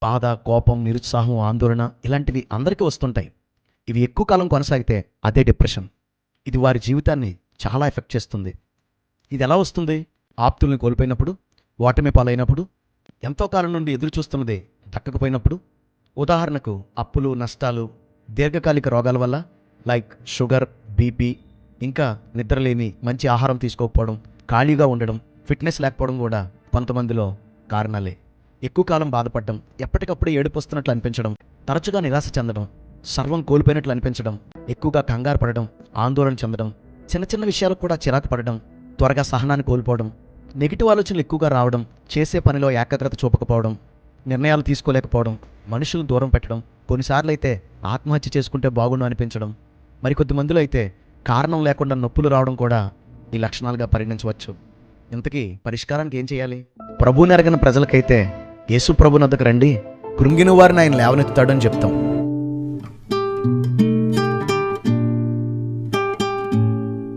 బాధ, కోపం, నిరుత్సాహం, ఆందోళన ఇలాంటివి అందరికీ వస్తుంటాయి. ఇవి ఎక్కువ కాలం కొనసాగితే అదే డిప్రెషన్. ఇది వారి జీవితాన్ని చాలా ఎఫెక్ట్ చేస్తుంది. ఇది ఎలా వస్తుంది? ఆప్తుల్ని కోల్పోయినప్పుడు, ఓటమి పాలైనప్పుడు, ఎంతో కాలం నుండి ఎదురు చూస్తున్నది దక్కకపోయినప్పుడు, ఉదాహరణకు అప్పులు, నష్టాలు, దీర్ఘకాలిక రోగాల వల్ల లైక్ షుగర్, బీపీ, ఇంకా నిద్రలేమి, మంచి ఆహారం తీసుకోకపోవడం, ఖాళీగా ఉండడం, ఫిట్నెస్ లేకపోవడం కూడా కొంతమందిలో కారణాలే. ఎక్కువ కాలం బాధపడడం, ఎప్పటికప్పుడు ఏడుపు వస్తున్నట్లు అనిపించడం, తరచుగా నిరాశ చెందడం, సర్వం కోల్పోయినట్లు అనిపించడం, ఎక్కువగా కంగారు పడడం, ఆందోళన చెందడం, చిన్న చిన్న విషయాలకు కూడా చిరాకు పడడం, త్వరగా సహనాన్ని కోల్పోవడం, నెగిటివ్ ఆలోచనలు ఎక్కువగా రావడం, చేసే పనిలో ఏకాగ్రత చూపకపోవడం, నిర్ణయాలు తీసుకోలేకపోవడం, మనుషులను దూరం పెట్టడం, కొన్నిసార్లు అయితే ఆత్మహత్య చేసుకుంటే బాగుండు అనిపించడం, మరికొద్ది మందిలో అయితే కారణం లేకుండా నొప్పులు రావడం కూడా ఈ లక్షణాలుగా పరిగణించవచ్చు. ఇంతకీ పరిష్కారానికి ఏం చేయాలి? ప్రభువుని ఎరగని ప్రజలకైతే యేసు ప్రభుని వద్దకు రండి, కృంగిన వారిని ఆయన లేవనెత్తుతాడని చెప్తాం.